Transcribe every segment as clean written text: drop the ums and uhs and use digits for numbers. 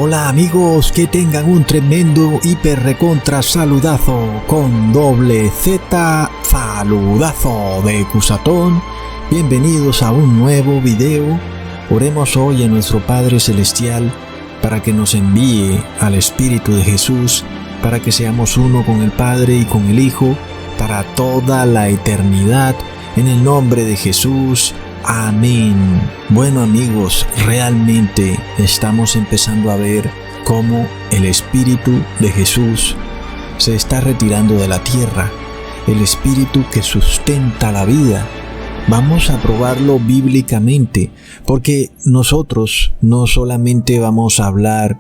Hola amigos, que tengan un tremendo hiper recontra saludazo con doble Z, saludazo de Cusatón. Bienvenidos a un nuevo video. Oremos hoy a nuestro Padre Celestial para que nos envíe al Espíritu de Jesús, para que seamos uno con el Padre y con el Hijo, para toda la eternidad, en el nombre de Jesús. Amén. Bueno amigos, realmente estamos empezando a ver cómo el Espíritu de Jesús se está retirando de la tierra, el Espíritu que sustenta la vida. Vamos a probarlo bíblicamente, porque nosotros no solamente vamos a hablar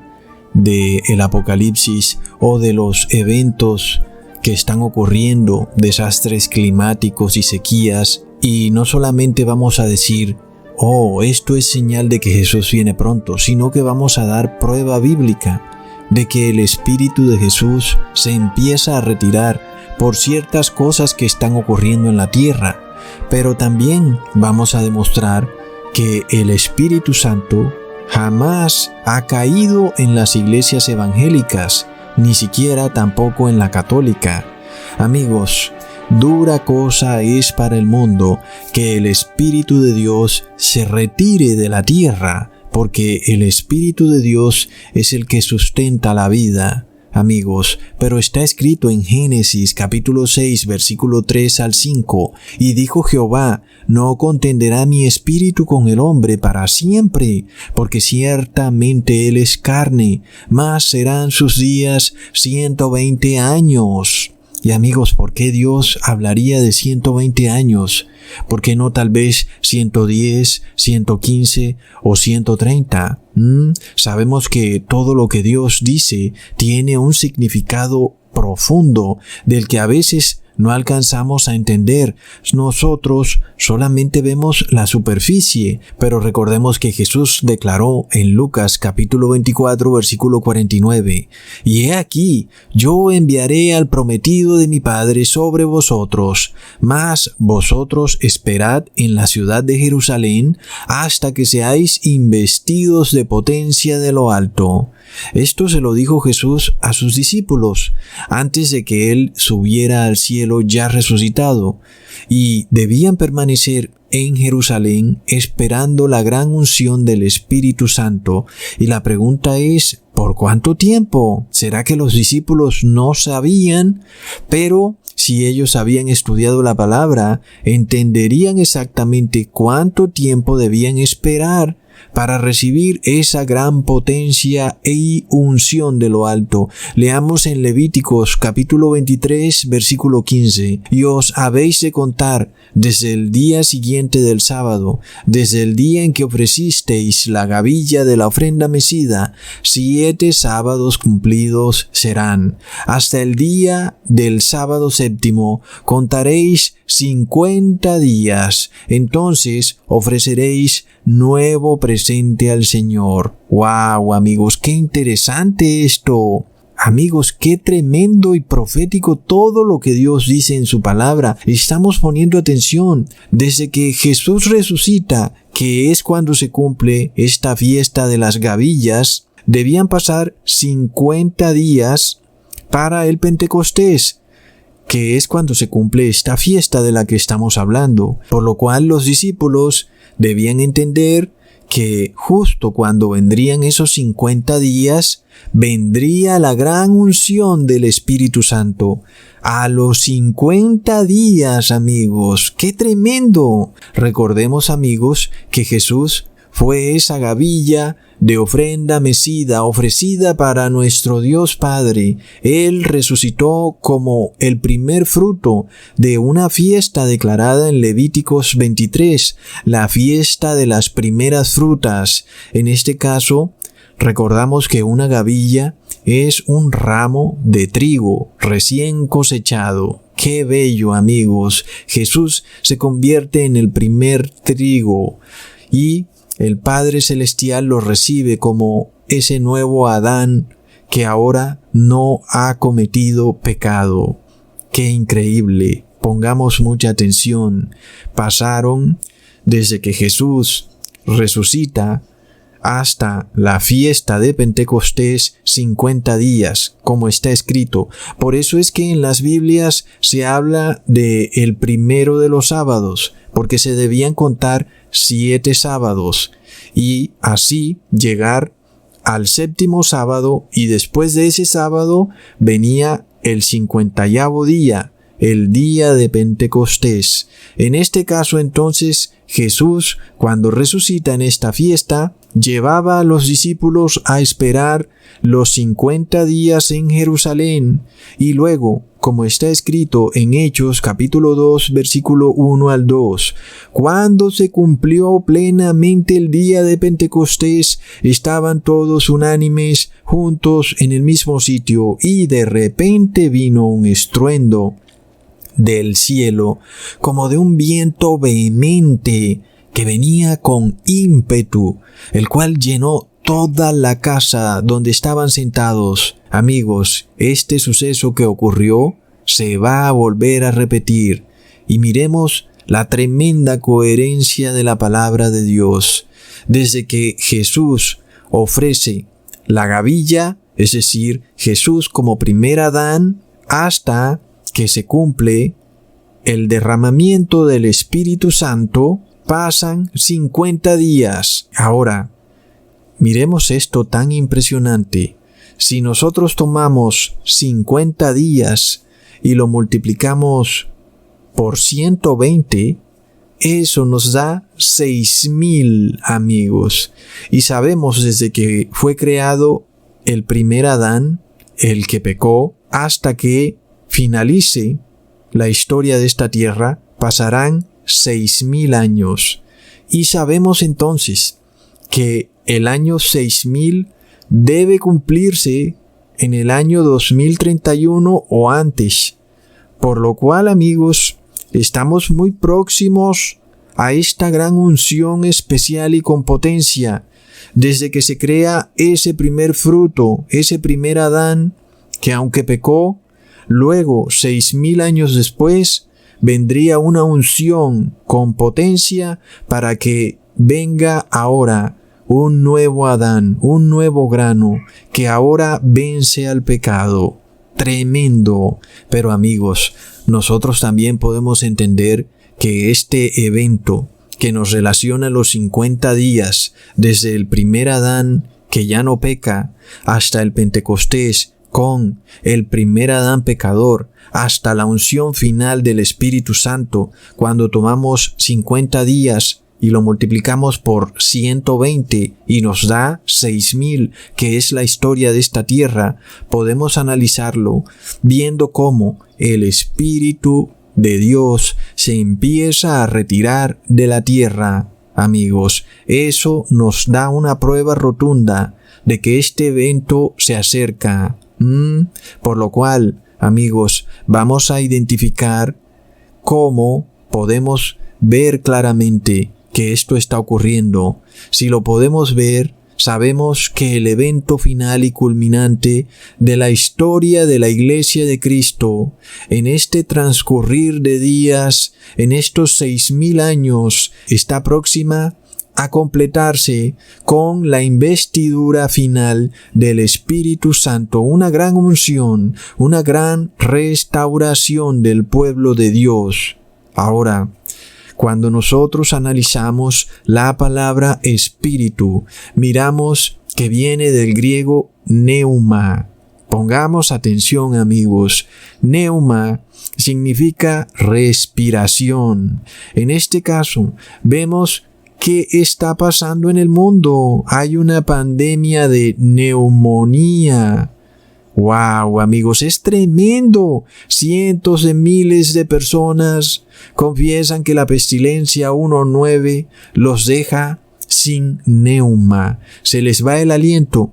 del Apocalipsis o de los eventos que están ocurriendo, desastres climáticos y sequías, y no solamente vamos a decir, esto es señal de que Jesús viene pronto, sino que vamos a dar prueba bíblica de que el Espíritu de Jesús se empieza a retirar por ciertas cosas que están ocurriendo en la tierra. Pero también vamos a demostrar que el Espíritu Santo jamás ha caído en las iglesias evangélicas, ni siquiera tampoco en la católica. Amigos, dura cosa es para el mundo que el Espíritu de Dios se retire de la tierra, porque el Espíritu de Dios es el que sustenta la vida. Amigos, pero está escrito en Génesis capítulo 6 versículo 3 al 5, y dijo Jehová, no contenderá mi espíritu con el hombre para siempre, porque ciertamente él es carne, mas serán sus días 120 años. Y amigos, ¿por qué Dios hablaría de 120 años? ¿Por qué no tal vez 110, 115 o 130? Sabemos que todo lo que Dios dice tiene un significado profundo del que a veces no alcanzamos a entender. Nosotros solamente vemos la superficie, pero recordemos que Jesús declaró en Lucas capítulo 24 versículo 49, y he aquí, yo enviaré al prometido de mi Padre sobre vosotros, mas vosotros esperad en la ciudad de Jerusalén hasta que seáis investidos de potencia de lo alto. Esto se lo dijo Jesús a sus discípulos antes de que Él subiera al cielo ya resucitado, y debían permanecer en Jerusalén esperando la gran unción del Espíritu Santo. Y la pregunta es, ¿por cuánto tiempo? ¿Será que los discípulos no sabían? Pero si ellos habían estudiado la palabra, entenderían exactamente cuánto tiempo debían esperar para recibir esa gran potencia y unción de lo alto. Leamos en Levíticos capítulo 23 versículo 15. Y os habéis de contar desde el día siguiente del sábado, desde el día en que ofrecisteis la gavilla de la ofrenda mecida, 7 sábados cumplidos serán. Hasta el día del sábado séptimo contaréis 50 días. Entonces ofreceréis nuevo presente al Señor. ¡Wow, amigos! ¡Qué interesante esto! Amigos, qué tremendo y profético todo lo que Dios dice en su palabra. Estamos poniendo atención. Desde que Jesús resucita, que es cuando se cumple esta fiesta de las gavillas, debían pasar 50 días para el Pentecostés, que es cuando se cumple esta fiesta de la que estamos hablando. Por lo cual los discípulos debían entender que justo cuando vendrían esos 50 días, vendría la gran unción del Espíritu Santo. A los 50 días, amigos, ¡qué tremendo! Recordemos, amigos, que Jesús fue esa gavilla de ofrenda mecida ofrecida para nuestro Dios Padre. Él resucitó como el primer fruto de una fiesta declarada en Levíticos 23, la fiesta de las primeras frutas. En este caso, recordamos que una gavilla es un ramo de trigo recién cosechado. ¡Qué bello, amigos! Jesús se convierte en el primer trigo y el Padre Celestial lo recibe como ese nuevo Adán que ahora no ha cometido pecado. ¡Qué increíble! Pongamos mucha atención. Pasaron desde que Jesús resucita hasta la fiesta de Pentecostés 50 días, como está escrito. Por eso es que en las Biblias se habla de el primero de los sábados, porque se debían contar 7 sábados y así llegar al séptimo sábado, y después de ese sábado venía el 50º día, el día de Pentecostés. En este caso entonces Jesús, cuando resucita en esta fiesta, llevaba a los discípulos a esperar los 50 días en Jerusalén, y luego, como está escrito en Hechos capítulo 2 versículo 1 al 2, cuando se cumplió plenamente el día de Pentecostés, estaban todos unánimes juntos en el mismo sitio, y de repente vino un estruendo del cielo, como de un viento vehemente, que venía con ímpetu, el cual llenó toda la casa donde estaban sentados. Amigos, este suceso que ocurrió se va a volver a repetir, y miremos la tremenda coherencia de la palabra de Dios. Desde que Jesús ofrece la gavilla, es decir, Jesús como primer Adán, hasta que se cumple el derramamiento del Espíritu Santo, pasan 50 días. Ahora, miremos esto tan impresionante. Si nosotros tomamos 50 días y lo multiplicamos por 120, eso nos da 6,000, amigos. Y sabemos desde que fue creado el primer Adán, el que pecó, hasta que finalice la historia de esta tierra, pasarán 6,000 años. Y sabemos entonces que el año 6,000 debe cumplirse en el año 2031 o antes. Por lo cual, amigos, estamos muy próximos a esta gran unción especial y con potencia, desde que se crea ese primer fruto, ese primer Adán, que aunque pecó, luego 6,000 años después vendría una unción con potencia para que venga ahora un nuevo Adán, un nuevo grano, que ahora vence al pecado. Tremendo. Pero amigos, nosotros también podemos entender que este evento que nos relaciona los 50 días, desde el primer Adán que ya no peca, hasta el Pentecostés, con el primer Adán pecador, hasta la unción final del Espíritu Santo, cuando tomamos 50 días y lo multiplicamos por 120 y nos da 6,000, que es la historia de esta tierra, podemos analizarlo viendo cómo el Espíritu de Dios se empieza a retirar de la tierra. Amigos, eso nos da una prueba rotunda de que este evento se acerca. Por lo cual, amigos, vamos a identificar cómo podemos ver claramente que esto está ocurriendo. Si lo podemos ver, sabemos que el evento final y culminante de la historia de la Iglesia de Cristo, en este transcurrir de días, en estos 6,000 años, está próxima a completarse con la investidura final del Espíritu Santo, una gran unción, una gran restauración del pueblo de Dios. Ahora, cuando nosotros analizamos la palabra espíritu, miramos que viene del griego neuma. Pongamos atención, amigos. Neuma significa respiración. En este caso, vemos ¿qué está pasando en el mundo? Hay una pandemia de neumonía. ¡Wow, amigos! ¡Es tremendo! Cientos de miles de personas confiesan que la pestilencia 1.9 los deja sin neuma. Se les va el aliento.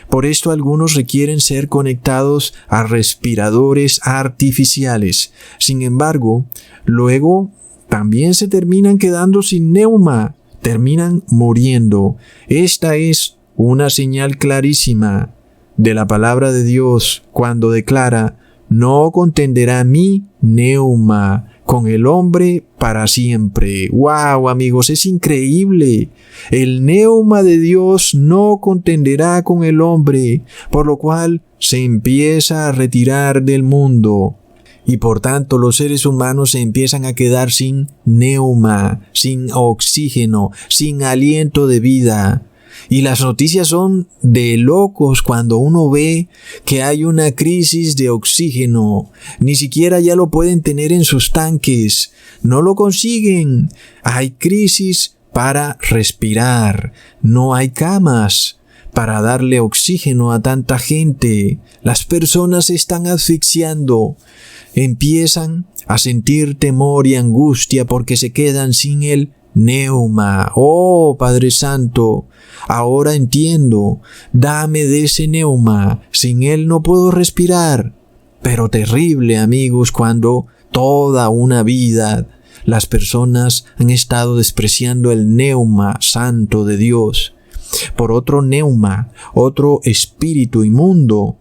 Por esto algunos requieren ser conectados a respiradores artificiales. Sin embargo, luego también se terminan quedando sin neuma. Terminan muriendo. Esta es una señal clarísima de la palabra de Dios cuando declara: no contenderá mi neuma con el hombre para siempre. ¡Wow, amigos! Es increíble. El neuma de Dios no contenderá con el hombre, por lo cual se empieza a retirar del mundo. Y por tanto los seres humanos se empiezan a quedar sin neuma, sin oxígeno, sin aliento de vida. Y las noticias son de locos cuando uno ve que hay una crisis de oxígeno. Ni siquiera ya lo pueden tener en sus tanques. No lo consiguen. Hay crisis para respirar. No hay camas para darle oxígeno a tanta gente. Las personas se están asfixiando. Empiezan a sentir temor y angustia porque se quedan sin el neuma. Oh, Padre Santo, ahora entiendo. Dame de ese neuma. Sin él no puedo respirar. Pero terrible, amigos, cuando toda una vida las personas han estado despreciando el neuma santo de Dios por otro neuma, otro espíritu inmundo.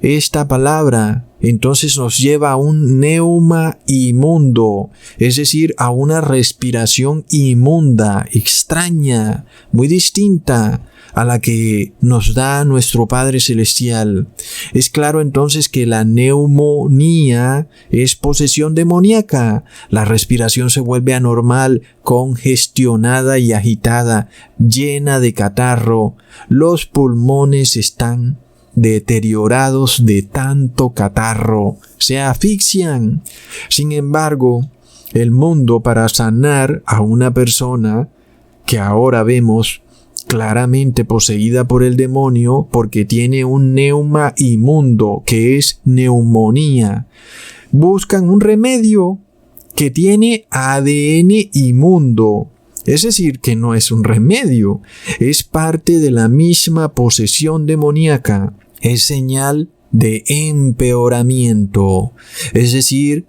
Esta palabra entonces nos lleva a un neuma inmundo, es decir, a una respiración inmunda, extraña, muy distinta a la que nos da nuestro Padre Celestial. Es claro entonces que la neumonía es posesión demoníaca. La respiración se vuelve anormal, congestionada y agitada, llena de catarro. Los pulmones están deteriorados de tanto catarro, se asfixian. Sin embargo, el mundo, para sanar a una persona que ahora vemos claramente poseída por el demonio porque tiene un neuma inmundo que es neumonía, buscan un remedio que tiene ADN inmundo. Es decir, que no es un remedio, es parte de la misma posesión demoníaca. Es señal de empeoramiento. Es decir,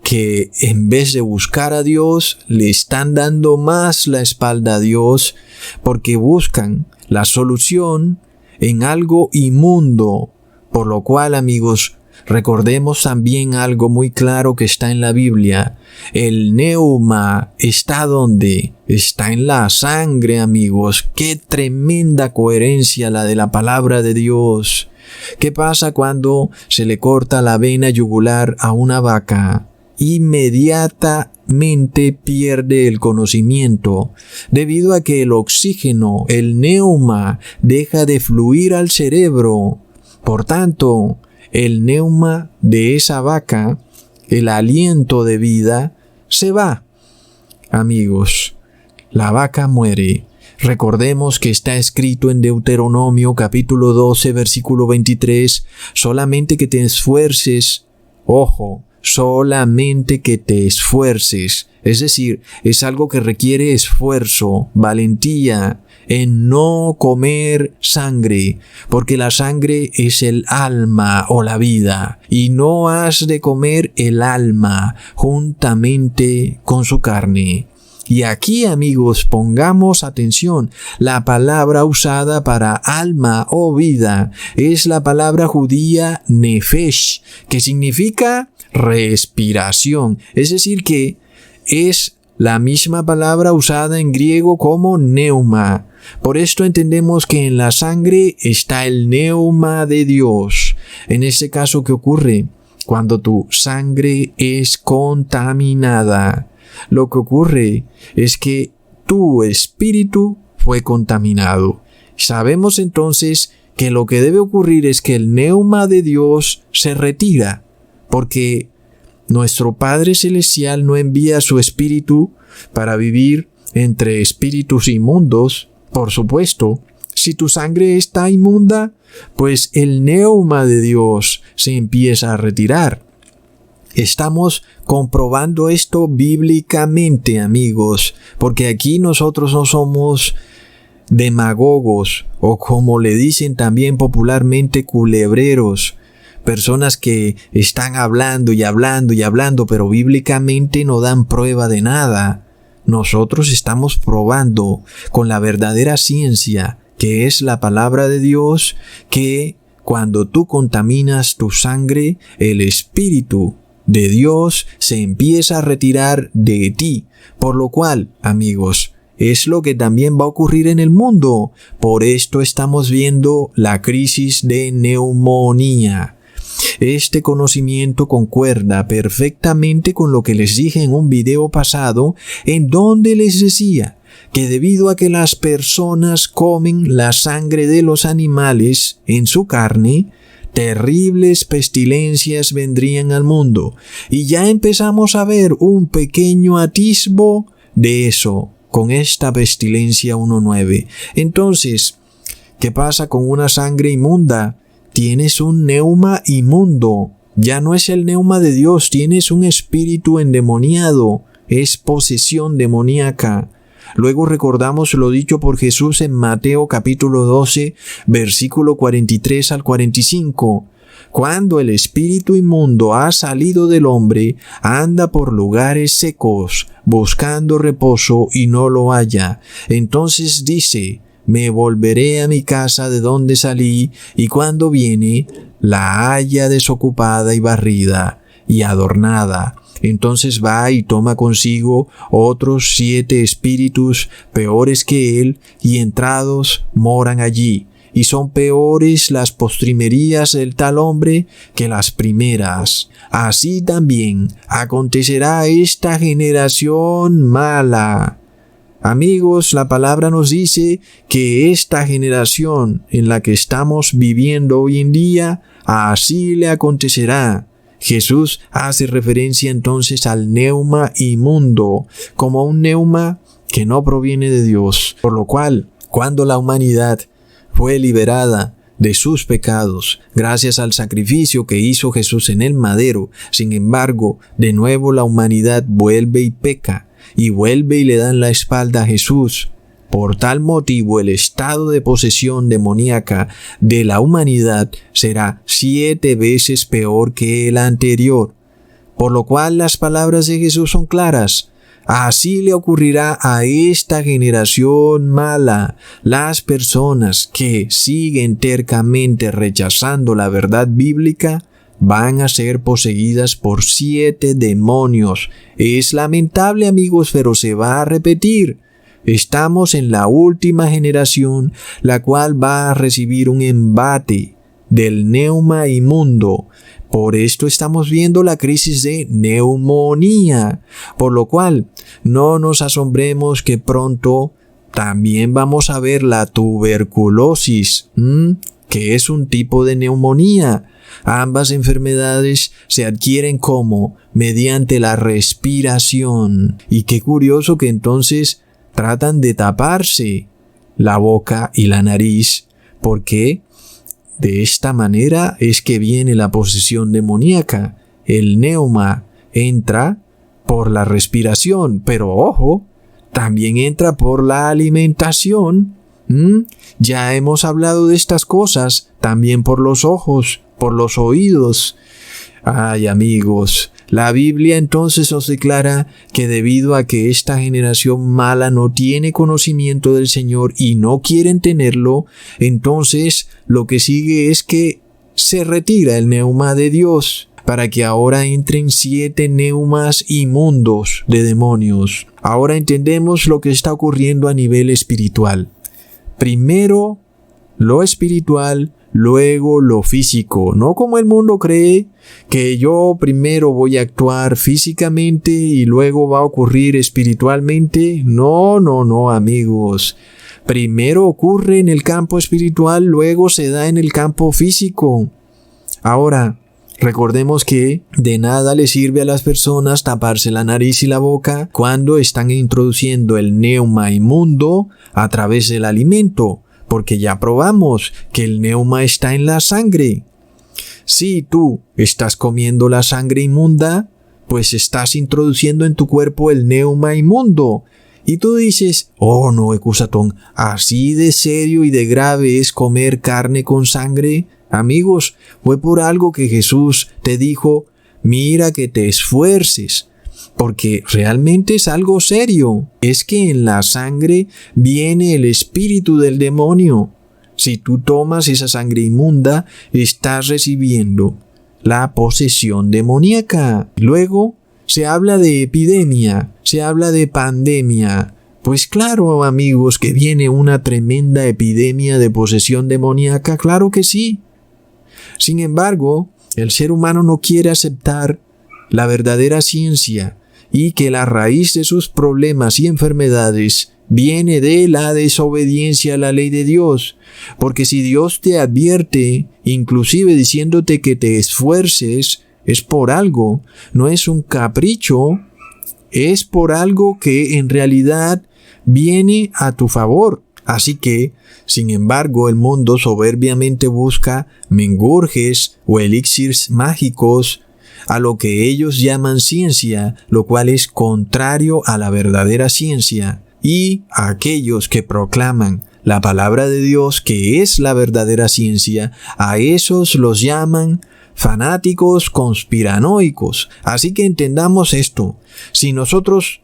que en vez de buscar a Dios, le están dando más la espalda a Dios porque buscan la solución en algo inmundo. Por lo cual, amigos, recordemos también algo muy claro que está en la Biblia. El neuma está ¿dónde? Está en la sangre, amigos. ¡Qué tremenda coherencia la de la palabra de Dios! ¿Qué pasa cuando se le corta la vena yugular a una vaca? Inmediatamente pierde el conocimiento, debido a que el oxígeno, el neuma, deja de fluir al cerebro. Por tanto, el neuma de esa vaca, el aliento de vida, se va. Amigos, la vaca muere. Recordemos que está escrito en Deuteronomio capítulo 12, versículo 23, solamente que te esfuerces, ojo, solamente que te esfuerces. Es decir, es algo que requiere esfuerzo, valentía, en no comer sangre, porque la sangre es el alma o la vida, y no has de comer el alma juntamente con su carne. Y aquí, amigos, pongamos atención. La palabra usada para alma o vida es la palabra judía nefesh, que significa respiración. Es decir, que es la misma palabra usada en griego como neuma. Por esto entendemos que en la sangre está el neuma de Dios. En este caso, ¿qué ocurre? Cuando tu sangre es contaminada, lo que ocurre es que tu espíritu fue contaminado. Sabemos entonces que lo que debe ocurrir es que el neuma de Dios se retira, porque nuestro Padre Celestial no envía su espíritu para vivir entre espíritus inmundos. Por supuesto, si tu sangre está inmunda, pues el neuma de Dios se empieza a retirar. Estamos comprobando esto bíblicamente, amigos, porque aquí nosotros no somos demagogos o, como le dicen también popularmente, culebreros, personas que están hablando y hablando y hablando, pero bíblicamente no dan prueba de nada. Nosotros estamos probando con la verdadera ciencia, que es la palabra de Dios, que cuando tú contaminas tu sangre, el espíritu de Dios se empieza a retirar de ti. Por lo cual, amigos, es lo que también va a ocurrir en el mundo. Por esto estamos viendo la crisis de neumonía. Este conocimiento concuerda perfectamente con lo que les dije en un video pasado, en donde les decía que debido a que las personas comen la sangre de los animales en su carne, terribles pestilencias vendrían al mundo. Y ya empezamos a ver un pequeño atisbo de eso con esta pestilencia 1.9. Entonces, ¿qué pasa con una sangre inmunda? Tienes un neuma inmundo. Ya no es el neuma de Dios, tienes un espíritu endemoniado. Es posesión demoníaca. Luego recordamos lo dicho por Jesús en Mateo capítulo 12, versículo 43 al 45. Cuando el espíritu inmundo ha salido del hombre, anda por lugares secos, buscando reposo y no lo halla. Entonces dice: me volveré a mi casa de donde salí, y cuando viene, la halla desocupada y barrida y adornada. Entonces va y toma consigo otros 7 espíritus peores que él, y entrados moran allí. Y son peores las postrimerías del tal hombre que las primeras. Así también acontecerá a esta generación mala. Amigos, la palabra nos dice que esta generación en la que estamos viviendo hoy en día, así le acontecerá. Jesús hace referencia entonces al neuma inmundo, como un neuma que no proviene de Dios. Por lo cual, cuando la humanidad fue liberada de sus pecados, gracias al sacrificio que hizo Jesús en el madero, sin embargo, de nuevo la humanidad vuelve y peca, y vuelve y le dan la espalda a Jesús. Por tal motivo, el estado de posesión demoníaca de la humanidad será 7 veces peor que el anterior. Por lo cual las palabras de Jesús son claras. Así le ocurrirá a esta generación mala. Las personas que siguen tercamente rechazando la verdad bíblica van a ser poseídas por 7 demonios. Es lamentable, amigos, pero se va a repetir. Estamos en la última generación, la cual va a recibir un embate del neuma inmundo. Por esto estamos viendo la crisis de neumonía, por lo cual no nos asombremos que pronto también vamos a ver la tuberculosis, que es un tipo de neumonía. Ambas enfermedades se adquieren como mediante la respiración. Y qué curioso que entonces tratan de taparse la boca y la nariz, porque de esta manera es que viene la posesión demoníaca. El neuma entra por la respiración, pero ojo, también entra por la alimentación. Ya hemos hablado de estas cosas, también por los ojos, por los oídos. Ay, amigos, la Biblia entonces nos declara que debido a que esta generación mala no tiene conocimiento del Señor y no quieren tenerlo, entonces lo que sigue es que se retira el neuma de Dios para que ahora entren 7 neumas inmundos de demonios. Ahora entendemos lo que está ocurriendo a nivel espiritual. Primero lo espiritual, luego lo físico. No como el mundo cree, que yo primero voy a actuar físicamente y luego va a ocurrir espiritualmente. No, amigos. Primero ocurre en el campo espiritual, luego se da en el campo físico. Ahora, recordemos que de nada le sirve a las personas taparse la nariz y la boca cuando están introduciendo el neuma inmundo a través del alimento, porque ya probamos que el neuma está en la sangre. Si tú estás comiendo la sangre inmunda, pues estás introduciendo en tu cuerpo el neuma inmundo. Y tú dices: oh no, Ecusatón, ¿así de serio y de grave es comer carne con sangre? Amigos, fue por algo que Jesús te dijo: mira que te esfuerces, porque realmente es algo serio. Es que en la sangre viene el espíritu del demonio. Si tú tomas esa sangre inmunda, estás recibiendo la posesión demoníaca. Luego se habla de epidemia, se habla de pandemia. Pues claro, amigos, que viene una tremenda epidemia de posesión demoníaca, claro que sí. Sin embargo, el ser humano no quiere aceptar la verdadera ciencia y que la raíz de sus problemas y enfermedades viene de la desobediencia a la ley de Dios. Porque si Dios te advierte, inclusive diciéndote que te esfuerces, es por algo, no es un capricho, es por algo que en realidad viene a tu favor. Así que, sin embargo, el mundo soberbiamente busca mengurjes o elixirs mágicos a lo que ellos llaman ciencia, lo cual es contrario a la verdadera ciencia. Y a aquellos que proclaman la palabra de Dios, que es la verdadera ciencia, a esos los llaman fanáticos conspiranoicos. Así que entendamos esto. Si nosotros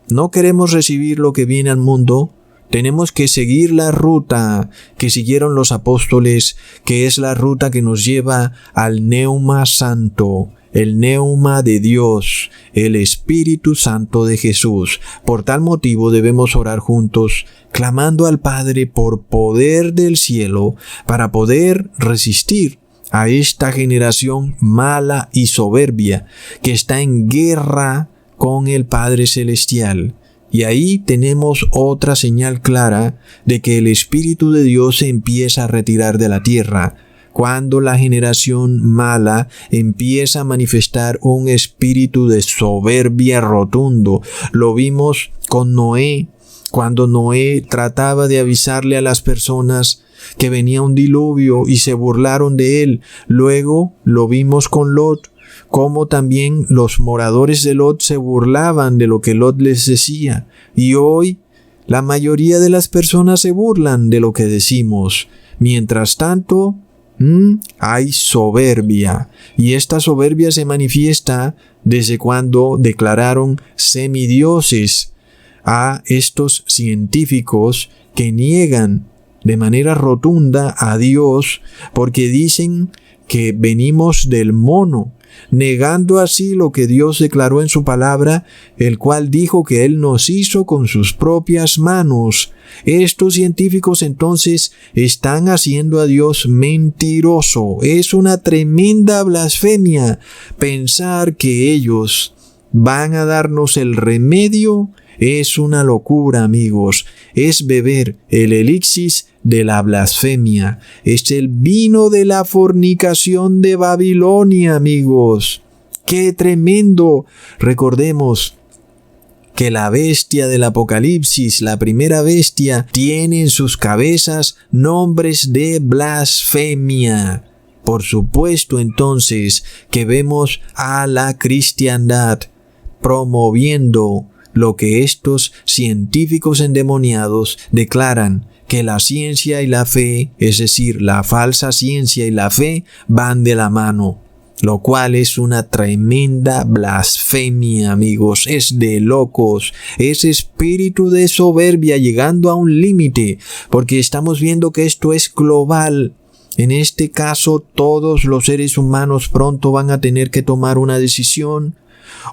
no queremos recibir lo que viene al mundo, tenemos que seguir la ruta que siguieron los apóstoles, que es la ruta que nos lleva al Neuma Santo, el Neuma de Dios, el Espíritu Santo de Jesús. Por tal motivo debemos orar juntos, clamando al Padre por poder del cielo, para poder resistir a esta generación mala y soberbia, que está en guerra con el Padre Celestial. Y ahí tenemos otra señal clara de que el Espíritu de Dios se empieza a retirar de la tierra, cuando la generación mala empieza a manifestar un espíritu de soberbia rotundo. Lo vimos con Noé, cuando Noé trataba de avisarle a las personas que venía un diluvio y se burlaron de él. Luego lo vimos con Lot, como también los moradores de Lot se burlaban de lo que Lot les decía. Y hoy la mayoría de las personas se burlan de lo que decimos. Mientras tanto, hay soberbia. Y esta soberbia se manifiesta desde cuando declararon semidioses a estos científicos que niegan de manera rotunda a Dios porque dicen que venimos del mono, negando así lo que Dios declaró en su palabra, el cual dijo que Él nos hizo con sus propias manos. Estos científicos entonces están haciendo a Dios mentiroso. Es una tremenda blasfemia pensar que ellos van a darnos el remedio. Es una locura, amigos. Es beber el elixir de la blasfemia. Es el vino de la fornicación de Babilonia, amigos. ¡Qué tremendo! Recordemos que la bestia del Apocalipsis, la primera bestia, tiene en sus cabezas nombres de blasfemia. Por supuesto, entonces, que vemos a la cristiandad promoviendo lo que estos científicos endemoniados declaran, que la ciencia y la fe, es decir, la falsa ciencia y la fe, van de la mano, lo cual es una tremenda blasfemia, amigos. Es de locos, es espíritu de soberbia llegando a un límite, porque estamos viendo que esto es global. En este caso, todos los seres humanos pronto van a tener que tomar una decisión: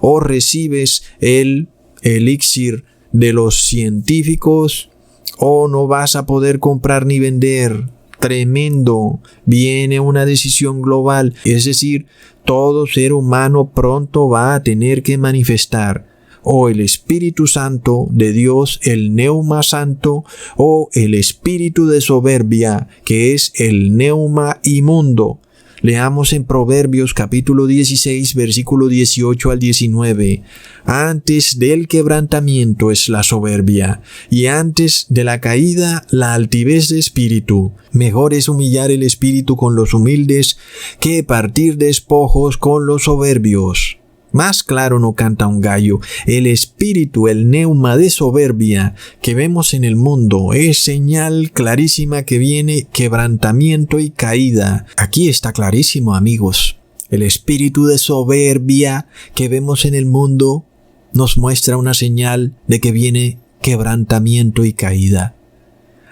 o recibes el elixir de los científicos, o no vas a poder comprar ni vender. Tremendo. Viene una decisión global, es decir, todo ser humano pronto va a tener que manifestar o el Espíritu Santo de Dios, el Neuma Santo, o el espíritu de soberbia, que es el Neuma inmundo. Leamos en Proverbios capítulo 16, versículo 18 al 19. Antes del quebrantamiento es la soberbia, y antes de la caída la altivez de espíritu. Mejor es humillar el espíritu con los humildes que partir despojos con los soberbios. Más claro no canta un gallo. El espíritu, el neuma de soberbia que vemos en el mundo es señal clarísima que viene quebrantamiento y caída. Aquí está clarísimo, amigos. El espíritu de soberbia que vemos en el mundo nos muestra una señal de que viene quebrantamiento y caída.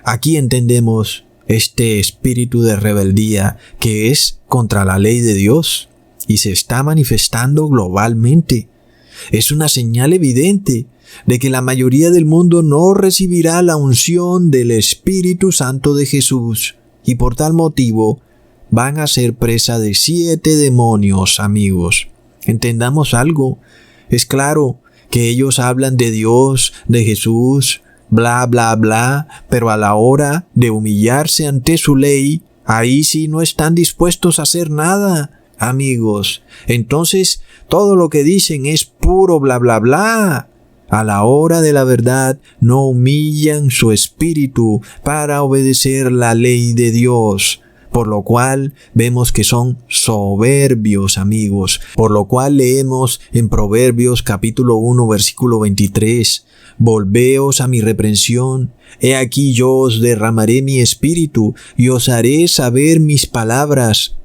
Aquí entendemos este espíritu de rebeldía que es contra la ley de Dios. y se está manifestando globalmente. Es una señal evidente de que la mayoría del mundo no recibirá la unción del Espíritu Santo de Jesús y por tal motivo van a ser presa de 7 demonios, amigos. Entendamos algo. Es claro que ellos hablan de Dios, de Jesús, bla, bla, bla, pero a la hora de humillarse ante su ley, ahí sí no están dispuestos a hacer nada, amigos. Entonces, todo lo que dicen es puro bla, bla, bla. A la hora de la verdad, no humillan su espíritu para obedecer la ley de Dios. Por lo cual vemos que son soberbios, amigos. Por lo cual leemos en Proverbios capítulo 1, versículo 23. Volveos a mi reprensión. He aquí yo os derramaré mi espíritu y os haré saber mis palabras.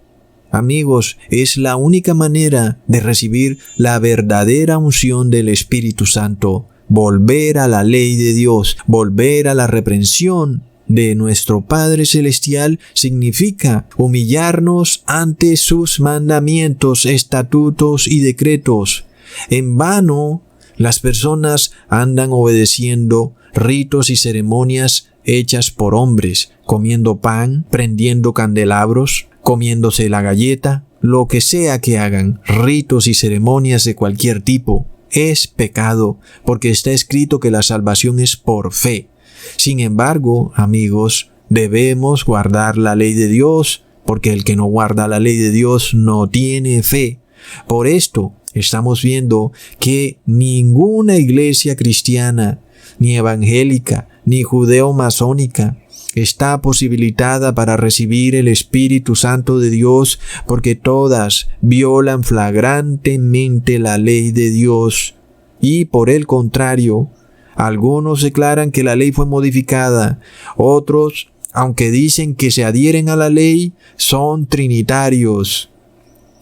Amigos, es la única manera de recibir la verdadera unción del Espíritu Santo. Volver a la ley de Dios, volver a la reprensión de nuestro Padre Celestial significa humillarnos ante sus mandamientos, estatutos y decretos. En vano, las personas andan obedeciendo ritos y ceremonias hechas por hombres, comiendo pan, prendiendo candelabros, comiéndose la galleta, lo que sea que hagan, ritos y ceremonias de cualquier tipo, es pecado, porque está escrito que la salvación es por fe. Sin embargo, amigos, debemos guardar la ley de Dios, porque el que no guarda la ley de Dios no tiene fe. Por esto, estamos viendo que ninguna iglesia cristiana, ni evangélica, ni judeo-masónica, está posibilitada para recibir el Espíritu Santo de Dios, porque todas violan flagrantemente la ley de Dios. Y por el contrario, algunos declaran que la ley fue modificada. Otros, aunque dicen que se adhieren a la ley, son trinitarios.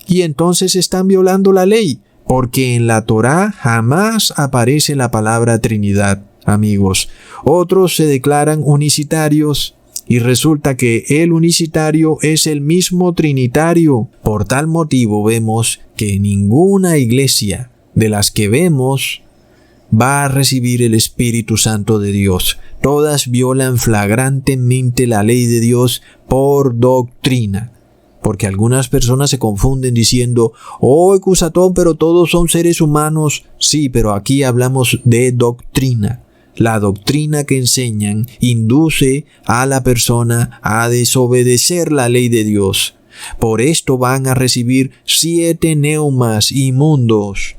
Y entonces están violando la ley, porque en la Torá jamás aparece la palabra Trinidad, amigos. Otros se declaran unicitarios y resulta que el unicitario es el mismo trinitario. Por tal motivo vemos que ninguna iglesia de las que vemos va a recibir el Espíritu Santo de Dios. Todas violan flagrantemente la ley de Dios por doctrina. Porque algunas personas se confunden diciendo, oh, Cusatón, pero todos son seres humanos. Sí, pero aquí hablamos de doctrina. La doctrina que enseñan induce a la persona a desobedecer la ley de Dios. Por esto van a recibir 7 neumas inmundos.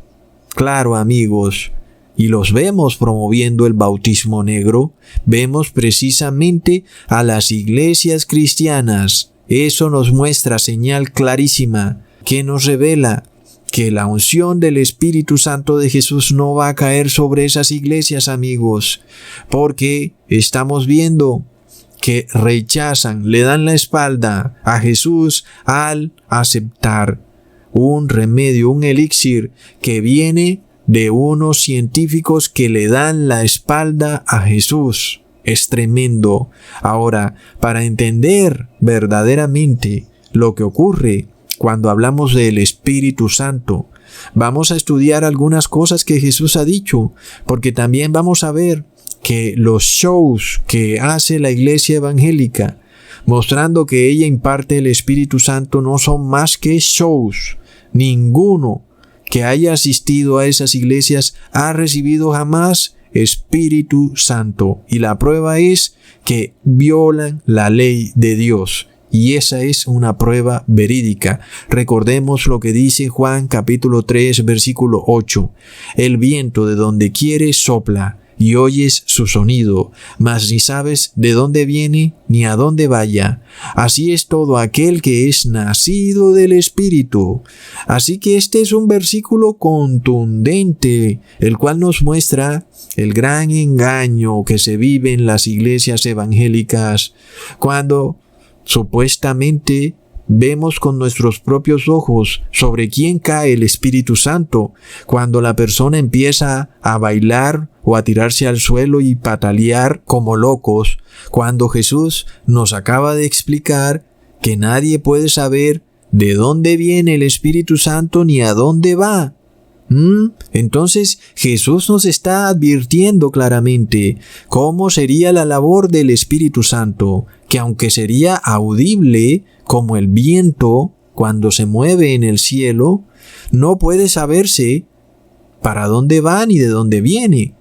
Claro, amigos, y los vemos promoviendo el bautismo negro. Vemos precisamente a las iglesias cristianas. Eso nos muestra señal clarísima que nos revela que la unción del Espíritu Santo de Jesús no va a caer sobre esas iglesias, amigos, porque estamos viendo que rechazan, le dan la espalda a Jesús al aceptar un remedio, un elixir que viene de unos científicos que le dan la espalda a Jesús. Es tremendo. Ahora, para entender verdaderamente lo que ocurre cuando hablamos del Espíritu Santo, vamos a estudiar algunas cosas que Jesús ha dicho, porque también vamos a ver que los shows que hace la iglesia evangélica, mostrando que ella imparte el Espíritu Santo, no son más que shows. Ninguno que haya asistido a esas iglesias ha recibido jamás Espíritu Santo. Y la prueba es que violan la ley de Dios. Y esa es una prueba verídica. Recordemos lo que dice Juan capítulo 3 versículo 8. El viento de donde quiere sopla y oyes su sonido, mas ni sabes de dónde viene ni a dónde vaya. Así es todo aquel que es nacido del Espíritu. Así que este es un versículo contundente, el cual nos muestra el gran engaño que se vive en las iglesias evangélicas, cuando supuestamente vemos con nuestros propios ojos sobre quién cae el Espíritu Santo, cuando la persona empieza a bailar o a tirarse al suelo y patalear como locos, cuando Jesús nos acaba de explicar que nadie puede saber de dónde viene el Espíritu Santo ni a dónde va. Entonces Jesús nos está advirtiendo claramente cómo sería la labor del Espíritu Santo, que aunque sería audible como el viento cuando se mueve en el cielo, no puede saberse para dónde va ni de dónde viene.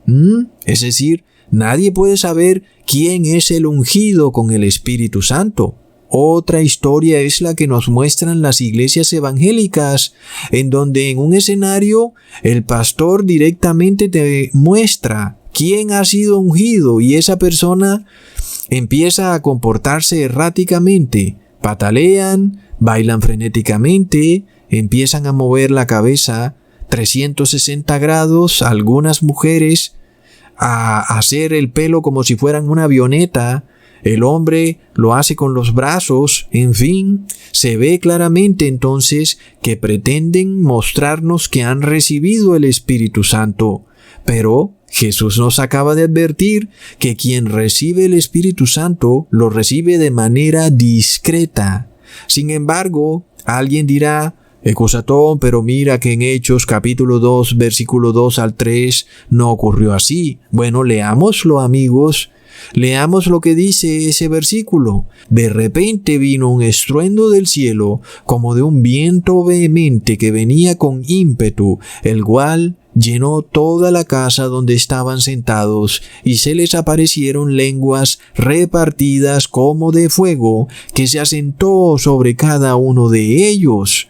Es decir, nadie puede saber quién es el ungido con el Espíritu Santo. Otra historia es la que nos muestran las iglesias evangélicas, en donde en un escenario el pastor directamente te muestra quién ha sido ungido y esa persona empieza a comportarse erráticamente. Patalean, bailan frenéticamente, empiezan a mover la cabeza 360 grados, algunas mujeres a hacer el pelo como si fueran una avioneta. El hombre lo hace con los brazos, en fin, se ve claramente entonces que pretenden mostrarnos que han recibido el Espíritu Santo. Pero Jesús nos acaba de advertir que quien recibe el Espíritu Santo lo recibe de manera discreta. Sin embargo, alguien dirá: Ecusatón, pero mira que en Hechos capítulo 2, versículo 2 al 3 no ocurrió así. Bueno, leámoslo, amigos. Leamos lo que dice ese versículo. De repente vino un estruendo del cielo, como de un viento vehemente que venía con ímpetu, el cual llenó toda la casa donde estaban sentados, y se les aparecieron lenguas repartidas como de fuego, que se asentó sobre cada uno de ellos.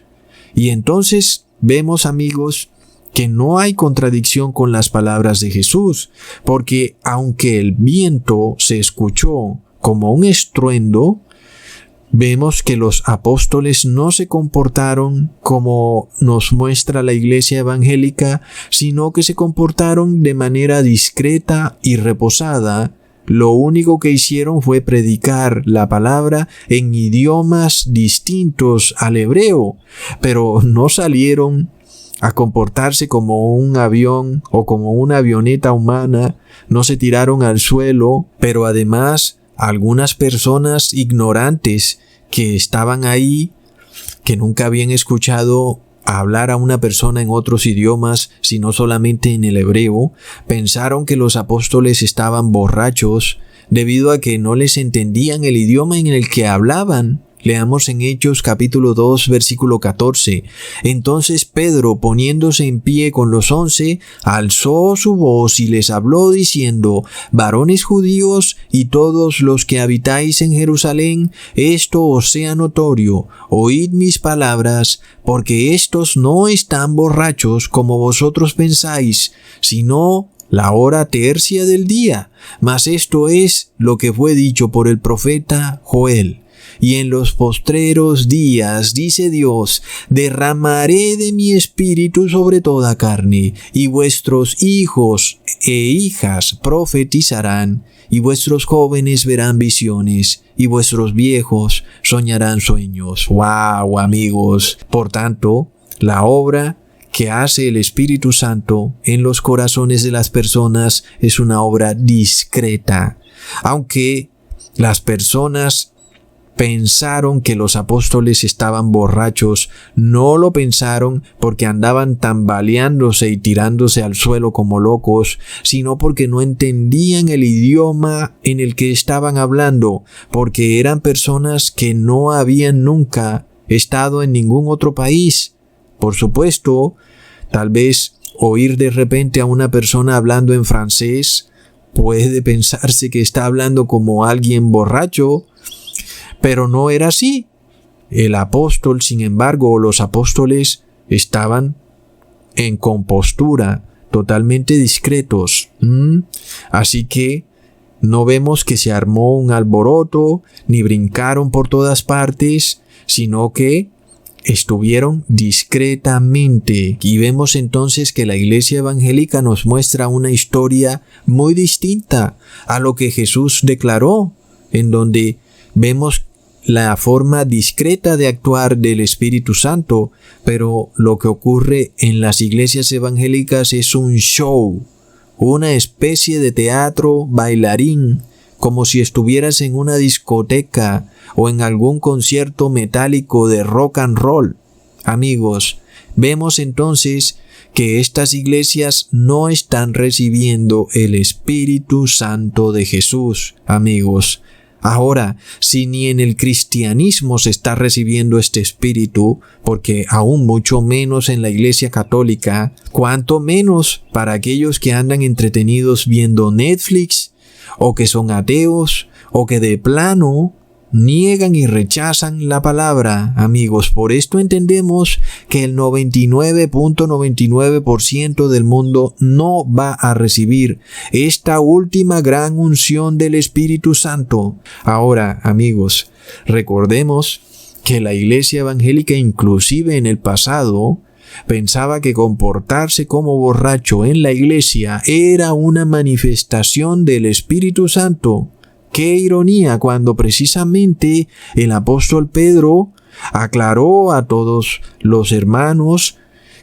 Y entonces vemos, amigos, que no hay contradicción con las palabras de Jesús, porque aunque el viento se escuchó como un estruendo, vemos que los apóstoles no se comportaron como nos muestra la iglesia evangélica, sino que se comportaron de manera discreta y reposada. Lo único que hicieron fue predicar la palabra en idiomas distintos al hebreo, pero no salieron a comportarse como un avión o como una avioneta humana, no se tiraron al suelo, pero además algunas personas ignorantes que estaban ahí, que nunca habían escuchado hablar a una persona en otros idiomas, sino solamente en el hebreo, pensaron que los apóstoles estaban borrachos debido a que no les entendían el idioma en el que hablaban. Leamos en Hechos capítulo 2, versículo 14. Entonces Pedro, poniéndose en pie con los 11, alzó su voz y les habló diciendo: Varones judíos y todos los que habitáis en Jerusalén, esto os sea notorio, oíd mis palabras, porque estos no están borrachos como vosotros pensáis, sino la hora tercia del día. Mas esto es lo que fue dicho por el profeta Joel. Y en los postreros días, dice Dios, derramaré de mi espíritu sobre toda carne, y vuestros hijos e hijas profetizarán, y vuestros jóvenes verán visiones, y vuestros viejos soñarán sueños. ¡Wow, amigos! Por tanto, la obra que hace el Espíritu Santo en los corazones de las personas es una obra discreta. Aunque las personas pensaron que los apóstoles estaban borrachos, no lo pensaron porque andaban tambaleándose y tirándose al suelo como locos, sino porque no entendían el idioma en el que estaban hablando, porque eran personas que no habían nunca estado en ningún otro país. Por supuesto, tal vez oír de repente a una persona hablando en francés puede pensarse que está hablando como alguien borracho, pero no era así. El apóstol, sin embargo, o los apóstoles estaban en compostura, totalmente discretos. Así que no vemos que se armó un alboroto, ni brincaron por todas partes, sino que estuvieron discretamente. Y vemos entonces que la iglesia evangélica nos muestra una historia muy distinta a lo que Jesús declaró, en donde vemos la forma discreta de actuar del Espíritu Santo, pero lo que ocurre en las iglesias evangélicas es un show, una especie de teatro bailarín, como si estuvieras en una discoteca, o en algún concierto metálico de rock and roll. Amigos, vemos entonces que estas iglesias no están recibiendo el Espíritu Santo de Jesús, amigos. Ahora, si ni en el cristianismo se está recibiendo este espíritu, porque aún mucho menos en la Iglesia Católica, cuanto menos para aquellos que andan entretenidos viendo Netflix, o que son ateos, o que de plano niegan y rechazan la palabra, amigos. Por esto entendemos que el 99.99% del mundo no va a recibir esta última gran unción del Espíritu Santo. Ahora, amigos, recordemos que la iglesia evangélica, inclusive en el pasado, pensaba que comportarse como borracho en la iglesia era una manifestación del Espíritu Santo. ¡Qué ironía! Cuando precisamente el apóstol Pedro aclaró a todos los hermanos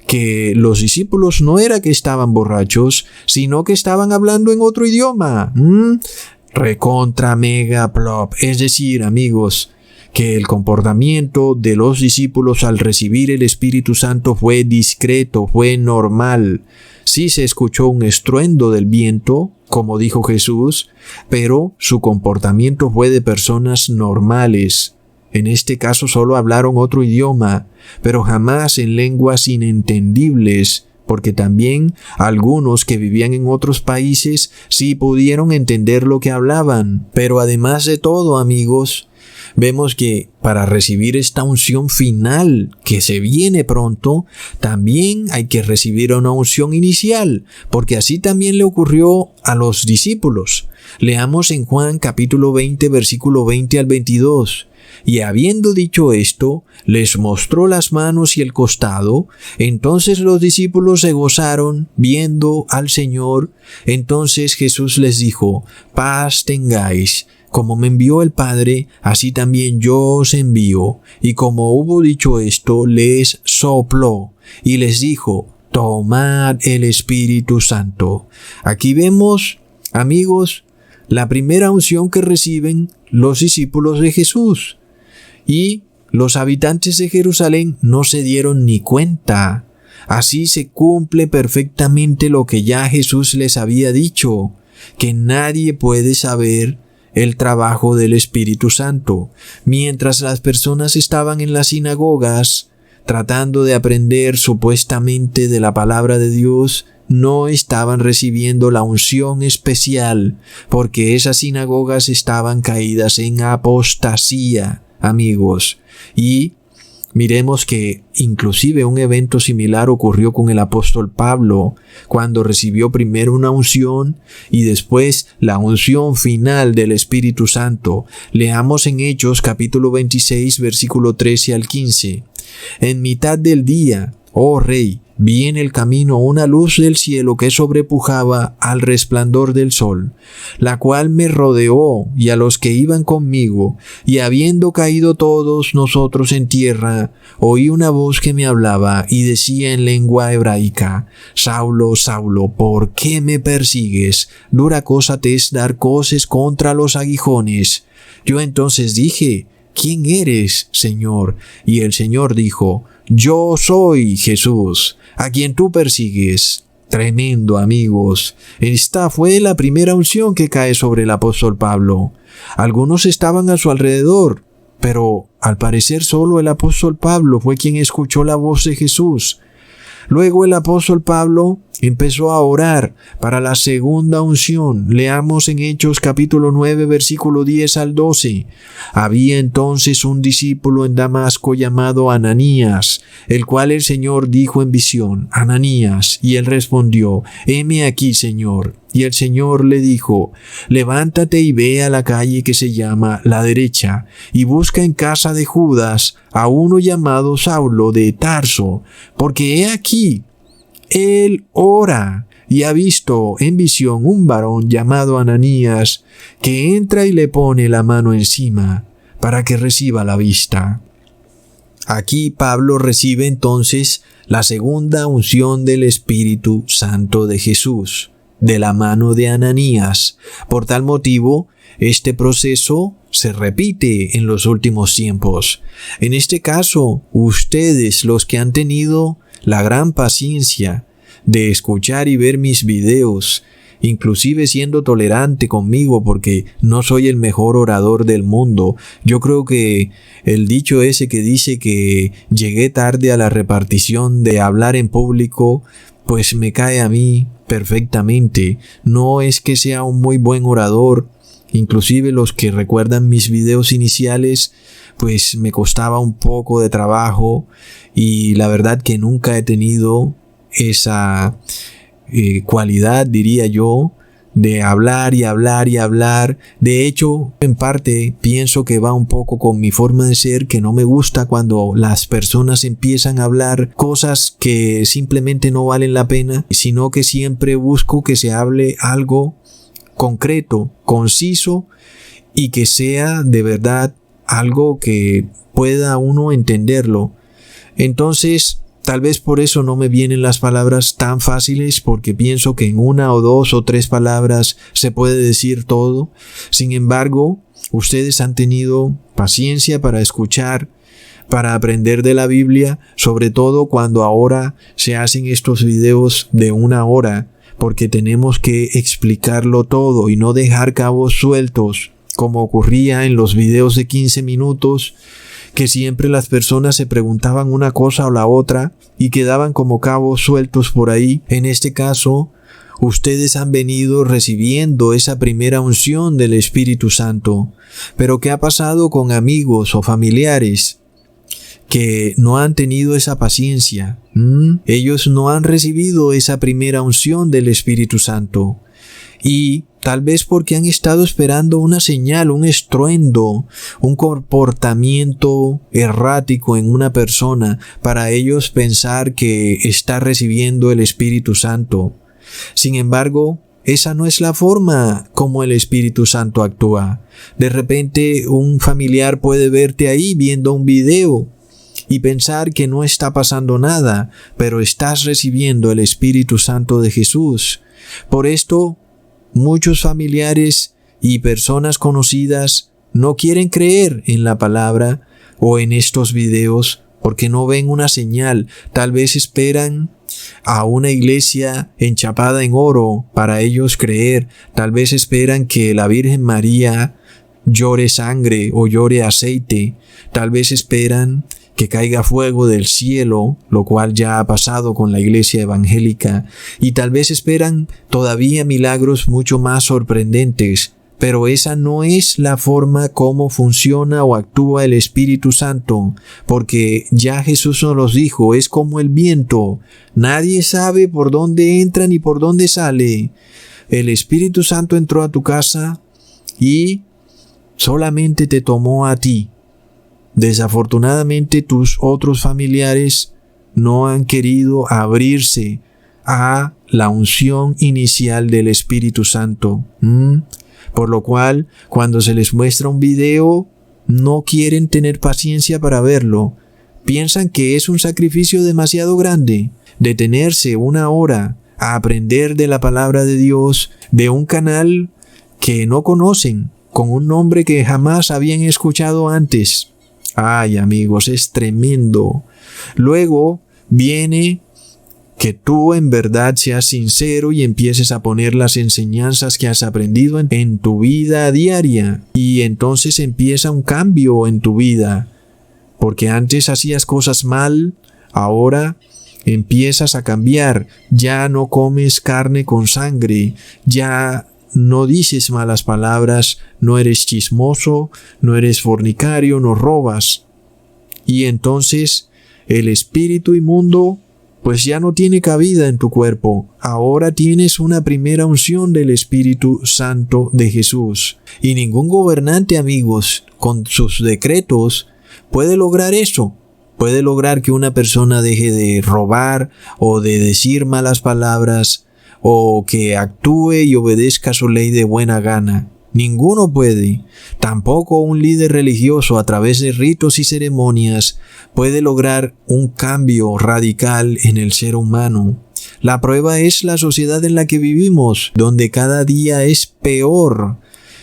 que los discípulos no era que estaban borrachos, sino que estaban hablando en otro idioma. Recontra mega plop. Es decir, amigos, que el comportamiento de los discípulos al recibir el Espíritu Santo fue discreto, fue normal. Sí se escuchó un estruendo del viento, como dijo Jesús, pero su comportamiento fue de personas normales. En este caso solo hablaron otro idioma, pero jamás en lenguas inentendibles, porque también algunos que vivían en otros países sí pudieron entender lo que hablaban. Pero además de todo, amigos, vemos que para recibir esta unción final que se viene pronto, también hay que recibir una unción inicial, porque así también le ocurrió a los discípulos. Leamos en Juan capítulo 20, versículo 20 al 22. Y habiendo dicho esto, les mostró las manos y el costado. Entonces los discípulos se gozaron viendo al Señor. Entonces Jesús les dijo: paz tengáis. Como me envió el Padre, así también yo os envío. Y como hubo dicho esto, les sopló y les dijo: tomad el Espíritu Santo. Aquí vemos, amigos, la primera unción que reciben los discípulos de Jesús. Y los habitantes de Jerusalén no se dieron ni cuenta. Así se cumple perfectamente lo que ya Jesús les había dicho, que nadie puede saber el trabajo del Espíritu Santo. Mientras las personas estaban en las sinagogas tratando de aprender supuestamente de la palabra de Dios, no estaban recibiendo la unción especial, porque esas sinagogas estaban caídas en apostasía, amigos. Y miremos que inclusive un evento similar ocurrió con el apóstol Pablo, cuando recibió primero una unción y después la unción final del Espíritu Santo. Leamos en Hechos capítulo 26, versículo 13 al 15. En mitad del día, oh Rey, vi en el camino una luz del cielo que sobrepujaba al resplandor del sol, la cual me rodeó y a los que iban conmigo, y habiendo caído todos nosotros en tierra, oí una voz que me hablaba y decía en lengua hebraica: Saulo, Saulo, ¿por qué me persigues? Dura cosa te es dar coces contra los aguijones. Yo entonces dije: ¿quién eres, Señor? Y el Señor dijo: yo soy Jesús, a quien tú persigues. Tremendo, amigos. Esta fue la primera unción que cae sobre el apóstol Pablo. Algunos estaban a su alrededor, pero al parecer solo el apóstol Pablo fue quien escuchó la voz de Jesús. Luego el apóstol Pablo empezó a orar para la segunda unción. Leamos en Hechos capítulo 9, versículo 10 al 12. Había entonces un discípulo en Damasco llamado Ananías, el cual el Señor dijo en visión: Ananías. Y él respondió: heme aquí, Señor. Y el Señor le dijo: levántate y ve a la calle que se llama La Derecha, y busca en casa de Judas a uno llamado Saulo de Tarso, porque he aquí, él ora y ha visto en visión un varón llamado Ananías, que entra y le pone la mano encima para que reciba la vista. Aquí Pablo recibe entonces la segunda unción del Espíritu Santo de Jesús. de la mano de Ananías. Por tal motivo, este proceso se repite en los últimos tiempos. En este caso, ustedes, los que han tenido la gran paciencia de escuchar y ver mis videos, inclusive siendo tolerante conmigo porque no soy el mejor orador del mundo. Yo creo que el dicho ese que dice que llegué tarde a la repartición de hablar en público, pues me cae a mí perfectamente. No es que sea un muy buen orador. Inclusive los que recuerdan mis videos iniciales, pues me costaba un poco de trabajo y la verdad que nunca he tenido esa cualidad, diría yo, de hablar y hablar y hablar. De hecho, en parte pienso que va un poco con mi forma de ser, que no me gusta cuando las personas empiezan a hablar cosas que simplemente no valen la pena, sino que siempre busco que se hable algo concreto, conciso y que sea de verdad algo que pueda uno entenderlo. Entonces, tal vez por eso no me vienen las palabras tan fáciles, porque pienso que en una o dos o tres palabras se puede decir todo. Sin embargo, ustedes han tenido paciencia para escuchar, para aprender de la Biblia, sobre todo cuando ahora se hacen estos videos de 1 hora, porque tenemos que explicarlo todo y no dejar cabos sueltos, como ocurría en los videos de 15 minutos, que siempre las personas se preguntaban una cosa o la otra y quedaban como cabos sueltos por ahí. En este caso, ustedes han venido recibiendo esa primera unción del Espíritu Santo. Pero ¿qué ha pasado con amigos o familiares que no han tenido esa paciencia? Ellos no han recibido esa primera unción del Espíritu Santo. Y tal vez porque han estado esperando una señal, un estruendo, un comportamiento errático en una persona para ellos pensar que está recibiendo el Espíritu Santo. Sin embargo, esa no es la forma como el Espíritu Santo actúa. De repente un familiar puede verte ahí viendo un video y pensar que no está pasando nada, pero estás recibiendo el Espíritu Santo de Jesús. Por esto, muchos familiares y personas conocidas no quieren creer en la palabra o en estos videos porque no ven una señal. Tal vez esperan a una iglesia enchapada en oro para ellos creer. Tal vez esperan que la Virgen María llore sangre o llore aceite. Tal vez esperan que caiga fuego del cielo, lo cual ya ha pasado con la iglesia evangélica, y tal vez esperan todavía milagros mucho más sorprendentes, pero esa no es la forma como funciona o actúa el Espíritu Santo, porque ya Jesús nos los dijo, es como el viento, nadie sabe por dónde entra ni por dónde sale. El Espíritu Santo entró a tu casa y solamente te tomó a ti. Desafortunadamente tus otros familiares no han querido abrirse a la unción inicial del Espíritu Santo. Por lo cual, cuando se les muestra un video, no quieren tener paciencia para verlo. Piensan que es un sacrificio demasiado grande detenerse 1 hora a aprender de la palabra de Dios de un canal que no conocen, con un nombre que jamás habían escuchado antes. Ay, amigos, es tremendo. Luego viene que tú en verdad seas sincero y empieces a poner las enseñanzas que has aprendido en tu vida diaria. Y entonces empieza un cambio en tu vida. Porque antes hacías cosas mal, ahora empiezas a cambiar. Ya no comes carne con sangre, ya no dices malas palabras, no eres chismoso, no eres fornicario, no robas. Y entonces el espíritu inmundo pues ya no tiene cabida en tu cuerpo. Ahora tienes una primera unción del Espíritu Santo de Jesús. Y ningún gobernante, amigos, con sus decretos puede lograr eso. Puede lograr que una persona deje de robar o de decir malas palabras o que actúe y obedezca su ley de buena gana. Ninguno puede. Tampoco un líder religioso a través de ritos y ceremonias puede lograr un cambio radical en el ser humano. La prueba es la sociedad en la que vivimos, donde cada día es peor.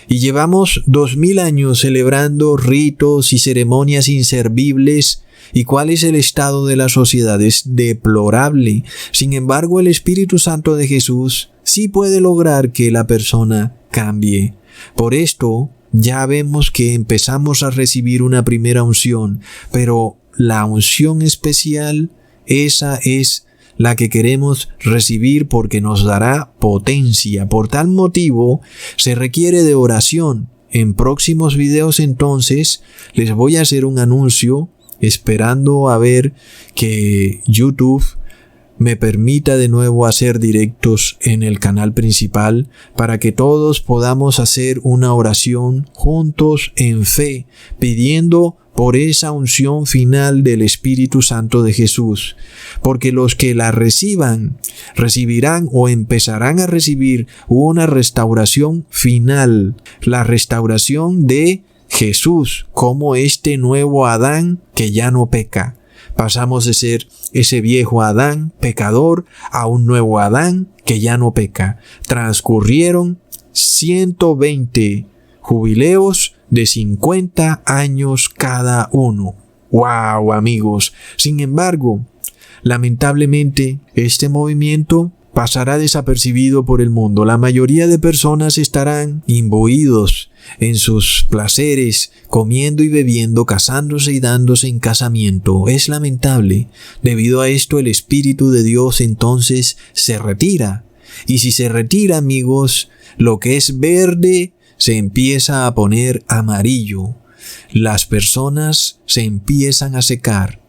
Y llevamos 2000 años celebrando ritos y ceremonias inservibles. ¿Y cuál es el estado de la sociedad? Es deplorable. Sin embargo, el Espíritu Santo de Jesús sí puede lograr que la persona cambie. Por esto, ya vemos que empezamos a recibir una primera unción, pero la unción especial, esa es la que queremos recibir porque nos dará potencia. Por tal motivo, se requiere de oración. En próximos videos entonces, les voy a hacer un anuncio, esperando a ver que YouTube me permita de nuevo hacer directos en el canal principal para que todos podamos hacer una oración juntos en fe, pidiendo por esa unción final del Espíritu Santo de Jesús, porque los que la recibirán o empezarán a recibir una restauración final, la restauración de Jesús como este nuevo Adán que ya no peca. Pasamos de ser ese viejo Adán pecador a un nuevo Adán que ya no peca. Transcurrieron 120 jubileos de 50 años cada uno. ¡Wow, amigos! Sin embargo, lamentablemente, este movimiento pasará desapercibido por el mundo. La mayoría de personas estarán imbuidos en sus placeres, comiendo y bebiendo, casándose y dándose en casamiento. Es lamentable. Debido a esto, el Espíritu de Dios entonces se retira. Y si se retira, amigos, lo que es verde se empieza a poner amarillo. Las personas se empiezan a secar.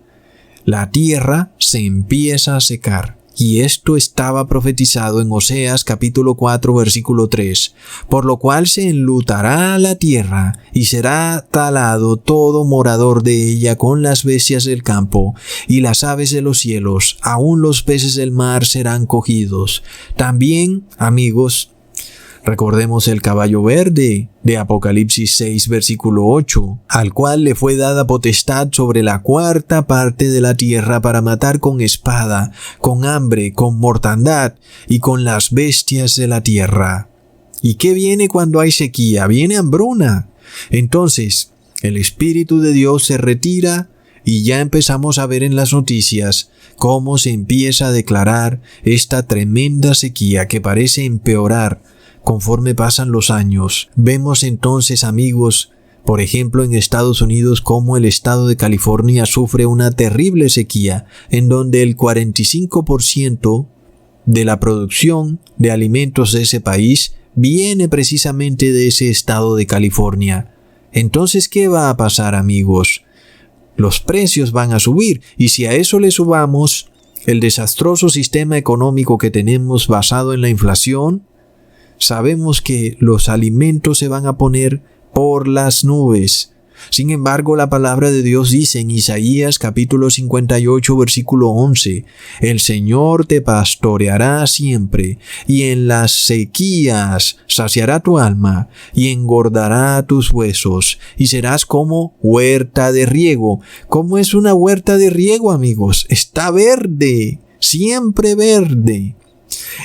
La tierra se empieza a secar. Y esto estaba profetizado en Oseas capítulo 4 versículo 3, por lo cual se enlutará la tierra y será talado todo morador de ella con las bestias del campo y las aves de los cielos, aun los peces del mar serán cogidos. También, amigos, recordemos el caballo verde de Apocalipsis 6 versículo 8, al cual le fue dada potestad sobre la cuarta parte de la tierra para matar con espada, con hambre, con mortandad y con las bestias de la tierra. ¿Y qué viene cuando hay sequía? Viene hambruna. Entonces, el Espíritu de Dios se retira y ya empezamos a ver en las noticias cómo se empieza a declarar esta tremenda sequía que parece empeorar conforme pasan los años. Vemos entonces, amigos, por ejemplo en Estados Unidos, cómo el estado de California sufre una terrible sequía, en donde el 45% de la producción de alimentos de ese país viene precisamente de ese estado de California. Entonces, ¿qué va a pasar, amigos? Los precios van a subir, y si a eso le subamos el desastroso sistema económico que tenemos basado en la inflación, sabemos que los alimentos se van a poner por las nubes. Sin embargo, la palabra de Dios dice en Isaías capítulo 58 versículo 11, el Señor te pastoreará siempre, y en las sequías saciará tu alma, y engordará tus huesos, y serás como huerta de riego. ¿Cómo es una huerta de riego, amigos? Está verde, siempre verde.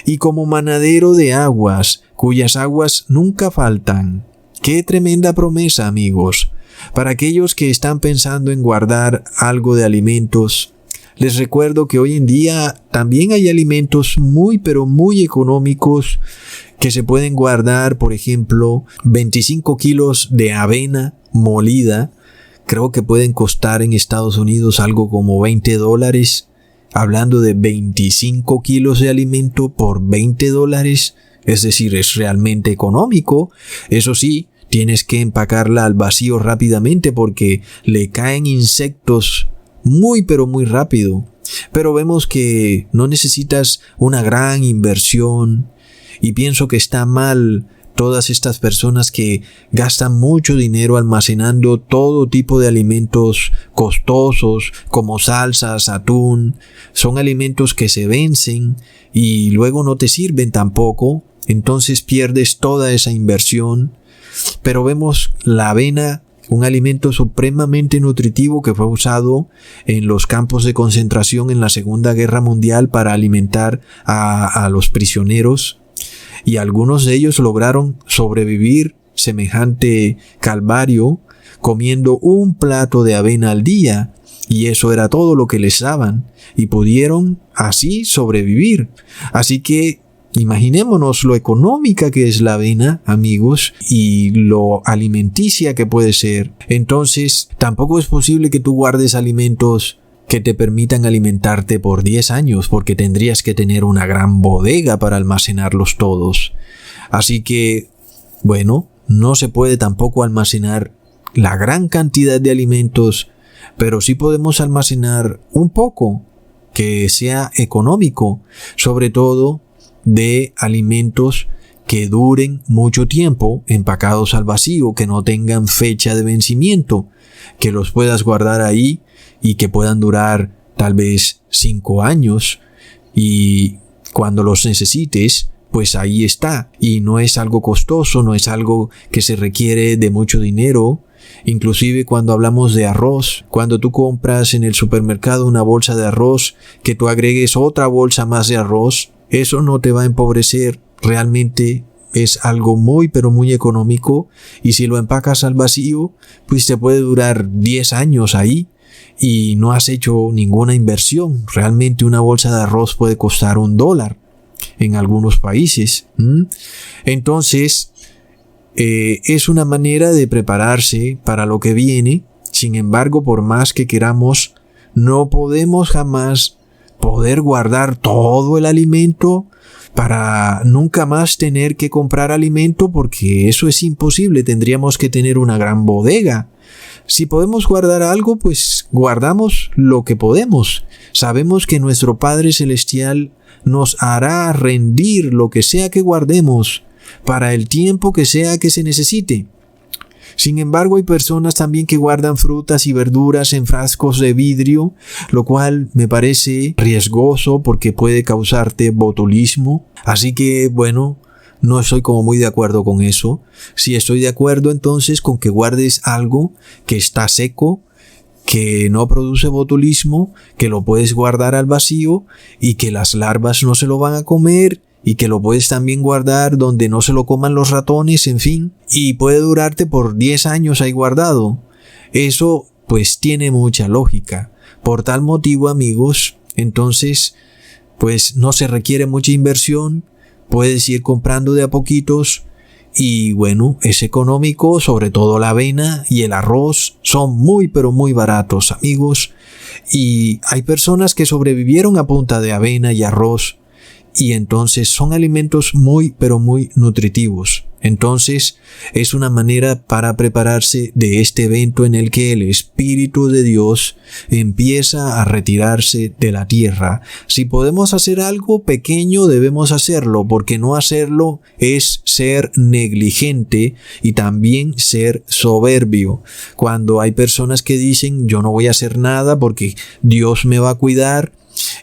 Y como manadero de aguas, cuyas aguas nunca faltan. ¡Qué tremenda promesa, amigos! Para aquellos que están pensando en guardar algo de alimentos, les recuerdo que hoy en día también hay alimentos muy pero muy económicos que se pueden guardar. Por ejemplo, 25 kilos de avena molida, creo que pueden costar en Estados Unidos algo como $20. Hablando de 25 kilos de alimento por $20, es decir, es realmente económico. Eso sí, tienes que empacarla al vacío rápidamente porque le caen insectos muy pero muy rápido. Pero vemos que no necesitas una gran inversión, y pienso que está mal todas estas personas que gastan mucho dinero almacenando todo tipo de alimentos costosos como salsas, atún. Son alimentos que se vencen y luego no te sirven tampoco. entonces pierdes toda esa inversión. Pero vemos la avena, un alimento supremamente nutritivo que fue usado en los campos de concentración en la Segunda Guerra Mundial para alimentar a los prisioneros, y algunos de ellos lograron sobrevivir semejante calvario comiendo un plato de avena al día, y eso era todo lo que les daban, y pudieron así sobrevivir. Así que imaginémonos lo económica que es la avena, amigos, y lo alimenticia que puede ser. Entonces, tampoco es posible que tú guardes alimentos que te permitan alimentarte por 10 años, porque tendrías que tener una gran bodega para almacenarlos todos. Así que, bueno, no se puede tampoco almacenar la gran cantidad de alimentos, pero sí podemos almacenar un poco que sea económico, sobre todo de alimentos que duren mucho tiempo, empacados al vacío, que no tengan fecha de vencimiento, que los puedas guardar ahí y que puedan durar tal vez 5 años, y cuando los necesites, pues ahí está. Y no es algo costoso, no es algo que se requiere de mucho dinero. Inclusive cuando hablamos de arroz, cuando tú compras en el supermercado una bolsa de arroz, que tú agregues otra bolsa más de arroz, eso no te va a empobrecer. Realmente es algo muy pero muy económico, y si lo empacas al vacío, pues te puede durar 10 años ahí y no has hecho ninguna inversión. Realmente una bolsa de arroz puede costar $1 en algunos países. Entonces, es una manera de prepararse para lo que viene. Sin embargo, por más que queramos, no podemos jamás poder guardar todo el alimento para nunca más tener que comprar alimento, porque eso es imposible. Tendríamos que tener una gran bodega. Si podemos guardar algo, pues guardamos lo que podemos. Sabemos que nuestro Padre Celestial nos hará rendir lo que sea que guardemos para el tiempo que sea que se necesite. Sin embargo, hay personas también que guardan frutas y verduras en frascos de vidrio, lo cual me parece riesgoso porque puede causarte botulismo. Así que, bueno, no estoy como muy de acuerdo con eso. Si estoy de acuerdo entonces con que guardes algo que está seco, que no produce botulismo, que lo puedes guardar al vacío y que las larvas no se lo van a comer, y que lo puedes también guardar donde no se lo coman los ratones, en fin, y puede durarte por 10 años ahí guardado. Eso pues tiene mucha lógica. Por tal motivo, amigos, entonces pues no se requiere mucha inversión, puedes ir comprando de a poquitos, y bueno, es económico. Sobre todo la avena y el arroz son muy pero muy baratos, amigos, y hay personas que sobrevivieron a punta de avena y arroz, y entonces son alimentos muy pero muy nutritivos. Entonces es una manera para prepararse de este evento en el que el Espíritu de Dios empieza a retirarse de la tierra. Si podemos hacer algo pequeño, debemos hacerlo, porque no hacerlo es ser negligente y también ser soberbio. Cuando hay personas que dicen: yo no voy a hacer nada porque Dios me va a cuidar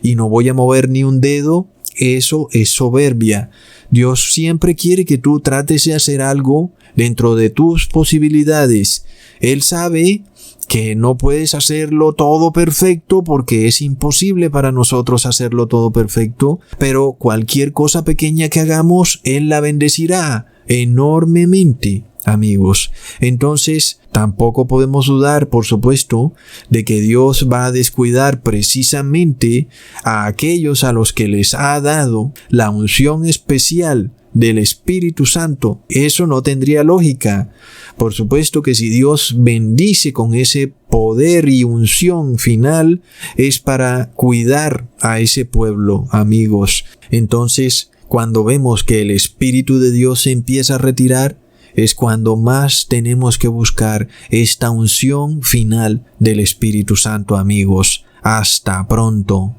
y no voy a mover ni un dedo, eso es soberbia. Dios siempre quiere que tú trates de hacer algo dentro de tus posibilidades. Él sabe que no puedes hacerlo todo perfecto, porque es imposible para nosotros hacerlo todo perfecto, pero cualquier cosa pequeña que hagamos, Él la bendecirá enormemente, amigos. Entonces, tampoco podemos dudar, por supuesto, de que Dios va a descuidar precisamente a aquellos a los que les ha dado la unción especial del Espíritu Santo. Eso no tendría lógica. Por supuesto que si Dios bendice con ese poder y unción final, es para cuidar a ese pueblo, amigos. Entonces, cuando vemos que el Espíritu de Dios se empieza a retirar, es cuando más tenemos que buscar esta unción final del Espíritu Santo, amigos. Hasta pronto.